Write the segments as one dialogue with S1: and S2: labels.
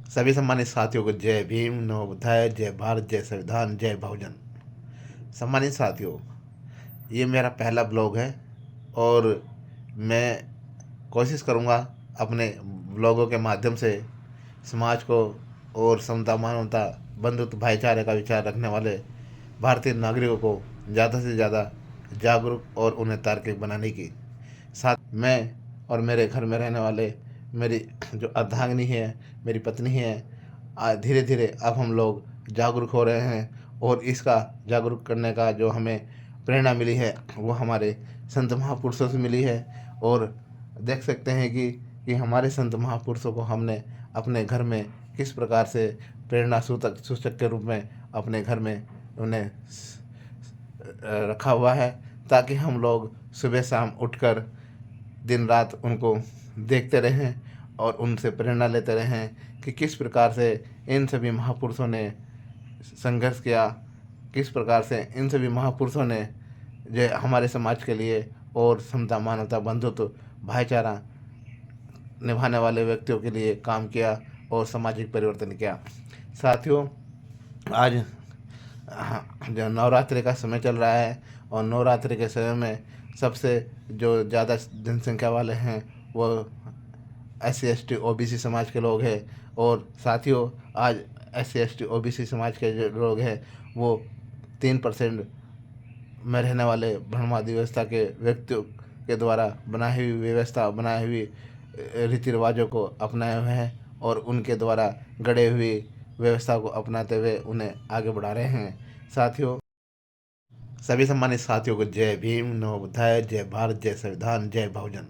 S1: सभी सम्मानित साथियों को जय भीम, नमो बुद्धाय, जय भारत, जय संविधान, जय बहुजन। सम्मानित साथियों, ये मेरा पहला ब्लॉग है और मैं कोशिश करूँगा अपने ब्लॉगों के माध्यम से समाज को और समता, मानवता, बंधुत्व, भाईचारे का विचार रखने वाले भारतीय नागरिकों को ज़्यादा से ज़्यादा जागरूक और उन्हें तार्किक बनाने की। साथ मैं और मेरे घर में रहने वाले मेरी जो अर्धांगिनी है, मेरी पत्नी है, धीरे धीरे अब हम लोग जागरूक हो रहे हैं और इसका जागरूक करने का जो हमें प्रेरणा मिली है वो हमारे संत महापुरुषों से मिली है। और देख सकते हैं कि हमारे संत महापुरुषों को हमने अपने घर में किस प्रकार से प्रेरणा सूचक के रूप में अपने घर में उन्हें रखा हुआ है, ताकि हम लोग सुबह शाम उठकर दिन रात उनको देखते रहें और उनसे प्रेरणा लेते रहें कि किस प्रकार से इन सभी महापुरुषों ने संघर्ष किया, किस प्रकार से इन सभी महापुरुषों ने जो हमारे समाज के लिए और समता, मानवता, बंधुत्व, भाईचारा निभाने वाले व्यक्तियों के लिए काम किया और सामाजिक परिवर्तन किया। साथियों, आज जो नवरात्रि का समय चल रहा है और नवरात्रि के समय में सबसे जो ज़्यादा जनसंख्या वाले हैं वो SC ST OBC समाज के लोग हैं। और साथियों, आज SC ST OBC समाज के जो लोग हैं वो 3% में रहने वाले ब्रह्मवादी व्यवस्था के व्यक्तियों के द्वारा बनाई हुई व्यवस्था, बनाई हुई रीति रिवाजों को अपनाए हुए हैं और उनके द्वारा गढ़े हुई व्यवस्था को अपनाते हुए उन्हें आगे बढ़ा रहे हैं। साथियों, सभी सम्मानित साथियों को जय भीम, नमो बुद्धाय, जय भारत, जय संविधान, जय बहुजन।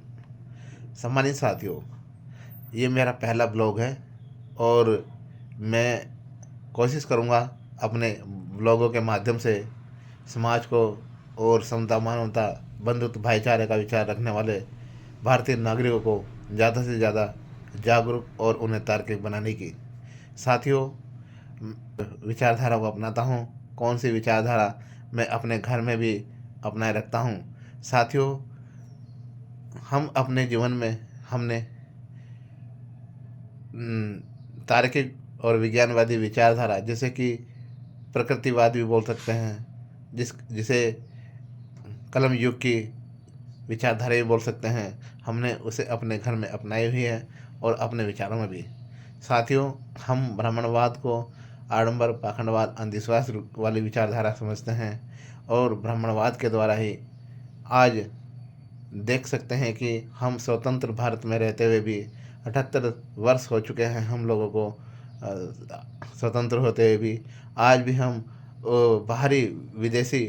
S1: सम्मानित साथियों, ये मेरा पहला ब्लॉग है और मैं कोशिश करूँगा अपने ब्लॉगों के माध्यम से समाज को और समता, मानवता, बंधुत्व, भाईचारे का विचार रखने वाले भारतीय नागरिकों को ज़्यादा से ज़्यादा जागरूक और उन्हें तार्किक बनाने की। साथियों, विचारधारा को अपनाता हूँ। कौन सी विचारधारा मैं अपने घर में भी अपनाए रखता हूँ। साथियों, हम अपने जीवन में हमने तार्किक और विज्ञानवादी विचारधारा, जैसे कि प्रकृतिवाद भी बोल सकते हैं, जिसे कलम युग की विचारधारा भी बोल सकते हैं, हमने उसे अपने घर में अपनाई हुई है और अपने विचारों में भी। साथियों, हम ब्राह्मणवाद को आडंबर, पाखंडवाद, अंधविश्वास वाली विचारधारा समझते हैं और ब्राह्मणवाद के द्वारा ही आज देख सकते हैं कि हम स्वतंत्र भारत में रहते हुए भी 78 वर्ष हो चुके हैं हम लोगों को स्वतंत्र होते हुए भी। आज भी हम बाहरी विदेशी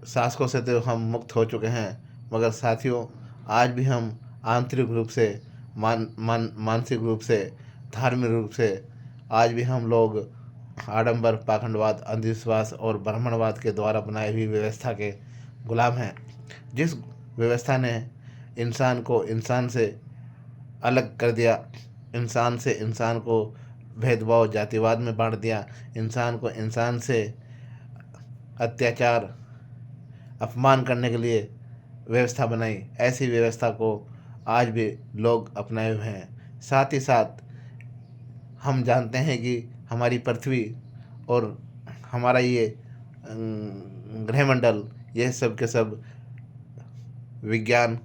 S1: शासकों से तो हम मुक्त हो चुके हैं, मगर साथियों आज भी हम आंतरिक रूप से, मानसिक रूप से, धार्मिक रूप से आज भी हम लोग आडंबर, पाखंडवाद, अंधविश्वास और ब्राह्मणवाद के द्वारा बनाई हुई व्यवस्था के गुलाम हैं। जिस व्यवस्था ने इंसान को इंसान से अलग कर दिया, इंसान से इंसान को भेदभाव, जातिवाद में बांट दिया, इंसान को इंसान से अत्याचार, अपमान करने के लिए व्यवस्था बनाई, ऐसी व्यवस्था को आज भी लोग अपनाए हुए हैं। साथ ही साथ हम जानते हैं कि हमारी पृथ्वी और हमारा ये ग्रहमंडल, ये सब के सब विज्ञान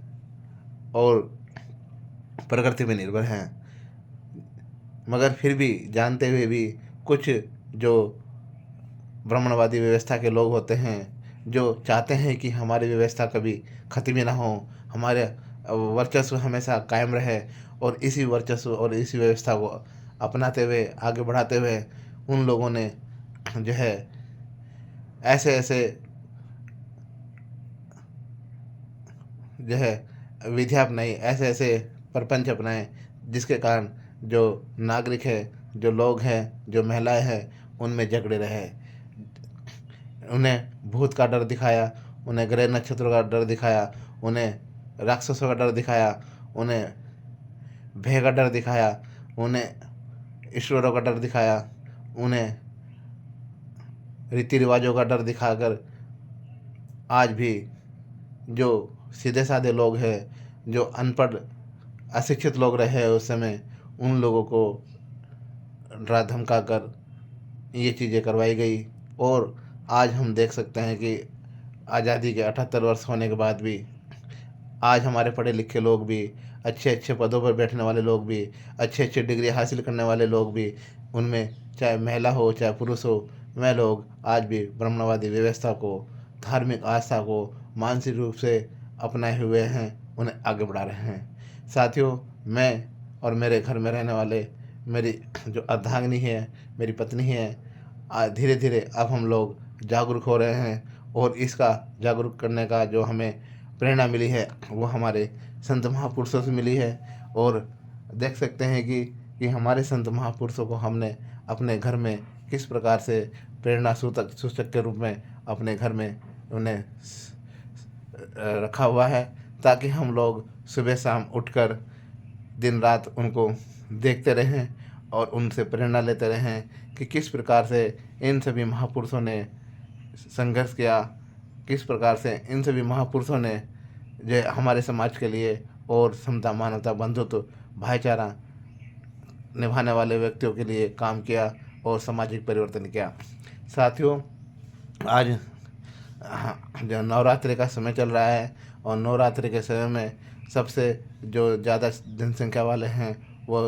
S1: और प्रकृति पर निर्भर हैं, मगर फिर भी जानते हुए भी कुछ जो ब्राह्मणवादी व्यवस्था के लोग होते हैं जो चाहते हैं कि हमारी व्यवस्था कभी खत्म ही ना हो, हमारे वर्चस्व हमेशा कायम रहे, और इसी वर्चस्व और इसी व्यवस्था को अपनाते हुए आगे बढ़ाते हुए उन लोगों ने जो है ऐसे ऐसे जो है विधियाँ अपनाई, ऐसे ऐसे प्रपंच अपनाए, जिसके कारण जो नागरिक है, जो लोग हैं, जो महिलाएं हैं, उनमें झगड़े रहे। उन्हें भूत का डर दिखाया, उन्हें ग्रह नक्षत्रों का डर दिखाया, उन्हें राक्षसों का डर दिखाया, उन्हें भय का डर दिखाया, उन्हें ईश्वरों का डर दिखाया, उन्हें रीति रिवाजों का डर दिखाकर आज भी जो सीधे साधे लोग हैं, जो अनपढ़, अशिक्षित लोग रहे उस समय, उन लोगों को डरा धमका कर ये चीज़ें करवाई गई। और आज हम देख सकते हैं कि आज़ादी के 78 वर्ष होने के बाद भी आज हमारे पढ़े लिखे लोग भी, अच्छे अच्छे पदों पर बैठने वाले लोग भी, अच्छे अच्छे डिग्री हासिल करने वाले लोग भी, उनमें चाहे महिला हो चाहे पुरुष हो, वह लोग आज भी ब्राह्मणवादी व्यवस्था को, धार्मिक आस्था को मानसिक रूप से अपनाए हुए हैं, उन्हें आगे बढ़ा रहे हैं। साथियों, मैं और मेरे घर में रहने वाले मेरी जो अर्धांगिनी है, मेरी पत्नी है, धीरे धीरे अब हम लोग जागरूक हो रहे हैं। और इसका जागरूक करने का जो हमें प्रेरणा मिली है वो हमारे संत महापुरुषों से मिली है। और देख सकते हैं कि हमारे संत महापुरुषों को हमने अपने घर में किस प्रकार से प्रेरणा सूचक के रूप में अपने घर में उन्हें रखा हुआ है, ताकि हम लोग सुबह शाम उठकर दिन रात उनको देखते रहें और उनसे प्रेरणा लेते रहें कि किस प्रकार से इन सभी महापुरुषों ने संघर्ष किया, किस प्रकार से इन सभी महापुरुषों ने जो हमारे समाज के लिए और समता, मानवता, बंधुत्व, भाईचारा निभाने वाले व्यक्तियों के लिए काम किया और सामाजिक परिवर्तन किया। साथियों, आज जो नवरात्रि का समय चल रहा है और नवरात्रि के समय में सबसे जो ज़्यादा जनसंख्या वाले हैं वो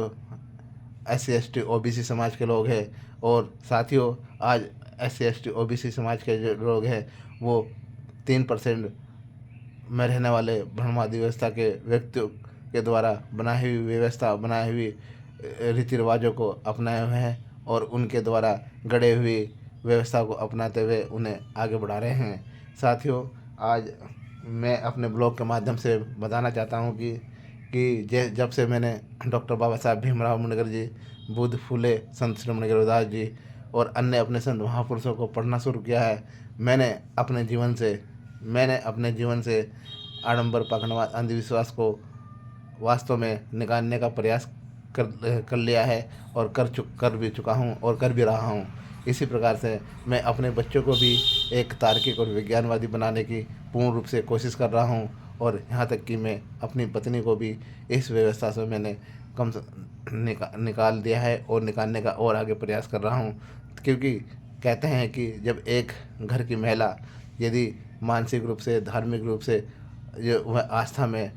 S1: SC ST OBC समाज के लोग हैं। और साथियों, आज SC ST OBC समाज के जो लोग हैं वो 3% में रहने वाले ब्रह्मवादी व्यवस्था के व्यक्तियों के द्वारा बनाई हुई व्यवस्था, बनाई हुई रीति रिवाजों को अपनाए हुए हैं और उनके द्वारा गढ़े हुई व्यवस्था को अपनाते हुए उन्हें आगे बढ़ा रहे हैं। साथियों, आज मैं अपने ब्लॉग के माध्यम से बताना चाहता हूँ कि जब से मैंने डॉक्टर बाबा साहब भीमराव अम्बेडकर जी, बुद्ध, फूले, संत श्रीमण रविदास जी और अन्य अपने संत महापुरुषों को पढ़ना शुरू किया है, मैंने अपने जीवन से आडंबर, पाखंडवाद, अंधविश्वास को वास्तव में निकालने का प्रयास कर लिया है और कर भी चुका हूँ और कर भी रहा हूँ। इसी प्रकार से मैं अपने बच्चों को भी एक तार्किक और विज्ञानवादी बनाने की पूर्ण रूप से कोशिश कर रहा हूँ। और यहाँ तक कि मैं अपनी पत्नी को भी इस व्यवस्था से मैंने निकाल दिया है और निकालने का और आगे प्रयास कर रहा हूँ। क्योंकि कहते हैं कि जब एक घर की महिला यदि मानसिक रूप से, धार्मिक रूप से जो वह आस्था में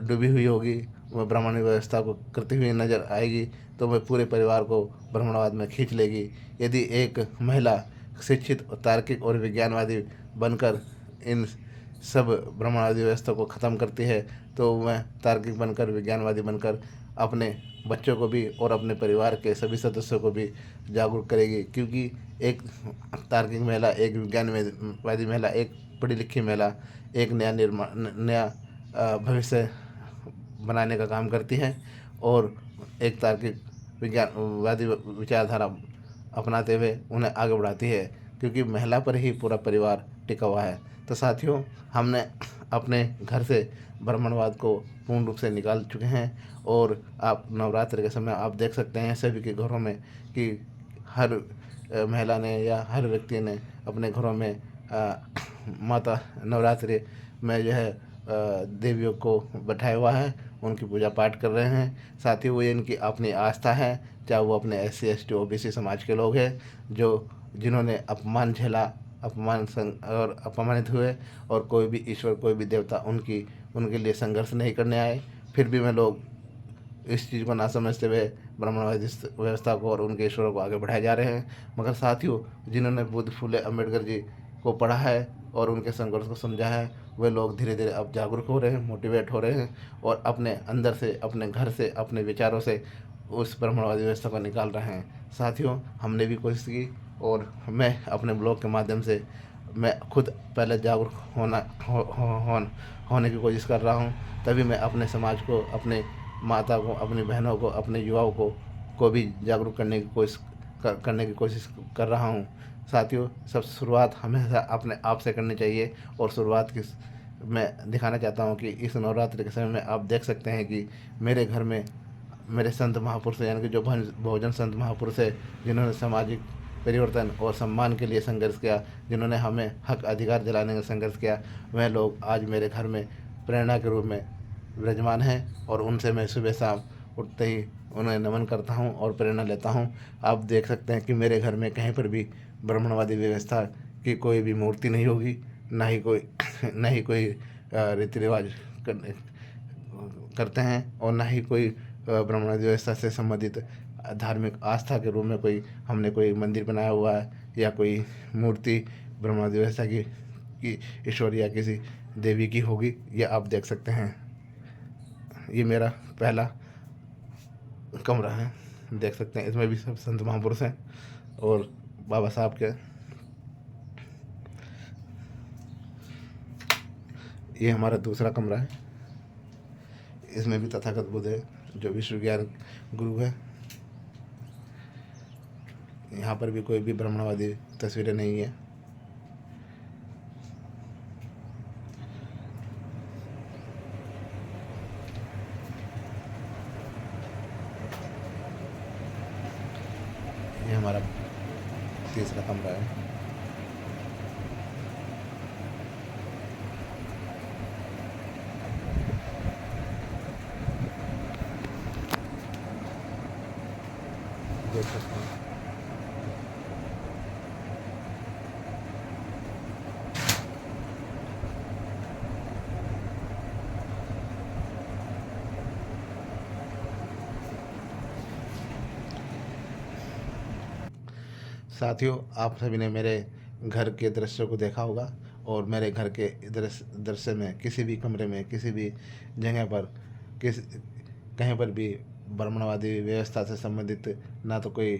S1: डूबी हुई होगी, वह ब्राह्मण व्यवस्था को करती हुई नज़र आएगी, तो वह पूरे परिवार को ब्राह्मणवाद में खींच लेगी। यदि एक महिला शिक्षित, तार्किक और विज्ञानवादी बनकर इन सब ब्राह्मणवादी व्यवस्था को ख़त्म करती है, तो वह तार्किक बनकर, विज्ञानवादी बनकर अपने बच्चों को भी और अपने परिवार के सभी सदस्यों को भी जागरूक करेगी। क्योंकि एक तार्किक महिला, एक विज्ञानवादी महिला, एक पढ़ी लिखी महिला एक नया भविष्य बनाने का काम करती हैं और एक तार्किक विज्ञानवादी विचारधारा अपनाते हुए उन्हें आगे बढ़ाती है, क्योंकि महिला पर ही पूरा परिवार टिका हुआ है। तो साथियों, हमने अपने घर से ब्राह्मणवाद को पूर्ण रूप से निकाल चुके हैं। और आप नवरात्रि के समय आप देख सकते हैं सभी के घरों में कि हर महिला ने या हर व्यक्ति ने अपने घरों में माता नवरात्रि में जो है देवियों को बैठाया हुआ है, उनकी पूजा पाठ कर रहे हैं। साथ ही वो इनकी अपनी आस्था है, चाहे वो अपने SC ST OBC समाज के लोग हैं जिन्होंने अपमान झेला, और अपमानित हुए, और कोई भी ईश्वर, कोई भी देवता उनके लिए संघर्ष नहीं करने आए, फिर भी वे लोग इस चीज़ को ना समझते हुए ब्राह्मणवादी व्यवस्था को और उनके ईश्वरों को आगे बढ़ाए जा रहे हैं। मगर साथियों, जिन्होंने बुद्ध, फूले, अम्बेडकर जी को पढ़ा है और उनके संघर्ष को समझा है, वे लोग धीरे धीरे अब जागरूक हो रहे हैं, मोटिवेट हो रहे हैं और अपने अंदर से, अपने घर से, अपने विचारों से उस ब्राह्मणवादी व्यवस्था को निकाल रहे हैं। साथियों, हमने भी कोशिश की और मैं अपने ब्लॉग के माध्यम से मैं खुद पहले जागरूक होने की कोशिश कर रहा हूँ, तभी मैं अपने समाज को, अपने माता को, अपनी बहनों को, अपने युवाओं को भी जागरूक करने की कोशिश कर रहा हूँ। साथियों, सब शुरुआत हमेशा अपने आप से करनी चाहिए और शुरुआत की मैं दिखाना चाहता हूँ कि इस नवरात्रि के समय में आप देख सकते हैं कि मेरे घर में मेरे संत महापुरुष, यानी कि जो बहुजन संत महापुरुष है, जिन्होंने सामाजिक परिवर्तन और सम्मान के लिए संघर्ष किया, जिन्होंने हमें हक अधिकार दिलाने का संघर्ष किया, वह लोग आज मेरे घर में प्रेरणा के रूप में विराजमान हैं। और उनसे मैं सुबह शाम उठते ही उन्हें नमन करता हूँ और प्रेरणा लेता हूँ। आप देख सकते हैं कि मेरे घर में कहीं पर भी ब्राह्मणवादी व्यवस्था की कोई भी मूर्ति नहीं होगी, ना ही कोई ना ही कोई रीति रिवाज करते हैं, और ना ही कोई ब्राह्मणवादी व्यवस्था से संबंधित धार्मिक आस्था के रूप में हमने कोई मंदिर बनाया हुआ है या कोई मूर्ति ब्राह्मणवादी व्यवस्था की ईश्वर या किसी देवी की होगी। ये आप देख सकते हैं। ये मेरा पहला कमरा है, देख सकते हैं। इसमें भी सब संत महापुरुष हैं और बाबा साहब के। ये हमारा दूसरा कमरा है। इसमें भी तथागत बुद्ध है जो विश्व ज्ञान गुरु है। यहाँ पर भी कोई भी ब्राह्मणवादी तस्वीरें नहीं है। ये हमारा तीसरा कमरा है। देख सकते हैं। साथियों, आप सभी ने मेरे घर के दृश्य को देखा होगा, और मेरे घर के दृश्य में किसी भी कमरे में, किसी भी जगह पर, कहीं पर भी ब्राह्मणवादी व्यवस्था से संबंधित ना तो कोई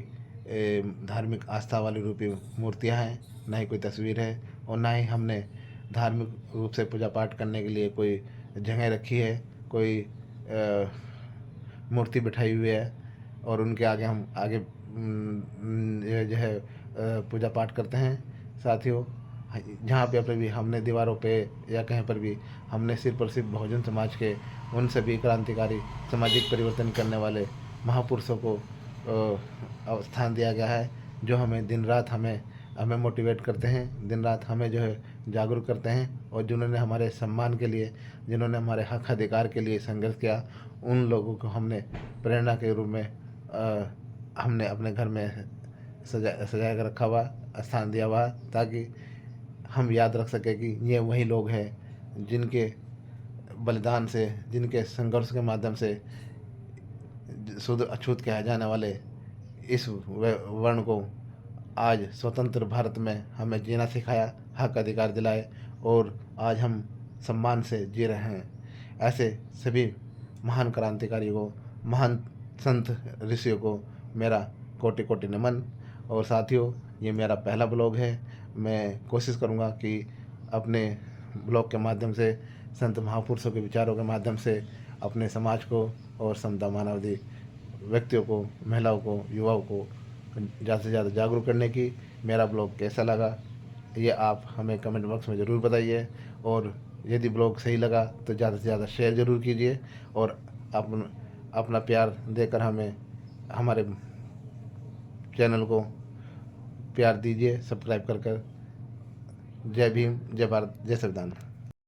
S1: धार्मिक आस्था वाली रूपी मूर्तियां हैं, ना ही कोई तस्वीर है, और ना ही हमने धार्मिक रूप से पूजा पाठ करने के लिए कोई जगह रखी है, कोई मूर्ति बिठाई हुई है और उनके आगे हम आगे ये जो है पूजा पाठ करते हैं। साथियों, जहाँ पे भी हमने दीवारों पे या कहीं पर भी हमने सिर पर सिर्फ बहुजन समाज के उन सभी क्रांतिकारी सामाजिक परिवर्तन करने वाले महापुरुषों को स्थान दिया गया है, जो हमें दिन रात हमें मोटिवेट करते हैं, दिन रात हमें जो है जागरूक करते हैं, और जिन्होंने हमारे सम्मान के लिए, जिन्होंने हमारे हक अधिकार के लिए संघर्ष किया, उन लोगों को हमने प्रेरणा के रूप में हमने अपने घर में सजा कर रखा हुआ, स्थान दिया हुआ, ताकि हम याद रख सकें कि ये वही लोग हैं जिनके बलिदान से, जिनके संघर्ष के माध्यम से शुद्ध अछूत कहे जाने वाले इस वर्ण को आज स्वतंत्र भारत में हमें जीना सिखाया, हक अधिकार दिलाए, और आज हम सम्मान से जी रहे हैं। ऐसे सभी महान क्रांतिकारियों को, महान संत ऋषियों को मेरा कोटि कोटि नमन। और साथियों, ये मेरा पहला ब्लॉग है। मैं कोशिश करूँगा कि अपने ब्लॉग के माध्यम से, संत महापुरुषों के विचारों के माध्यम से अपने समाज को और समता मानवादी व्यक्तियों को, महिलाओं को, युवाओं को ज़्यादा से ज़्यादा जागरूक करने की। मेरा ब्लॉग कैसा लगा ये आप हमें कमेंट बॉक्स में ज़रूर बताइए, और यदि ब्लॉग सही लगा तो ज़्यादा से ज़्यादा शेयर ज़रूर कीजिए, और अपना प्यार देकर हमें, हमारे चैनल को प्यार दीजिए, सब्सक्राइब कर। जय भीम, जय भारत, जय संविधान।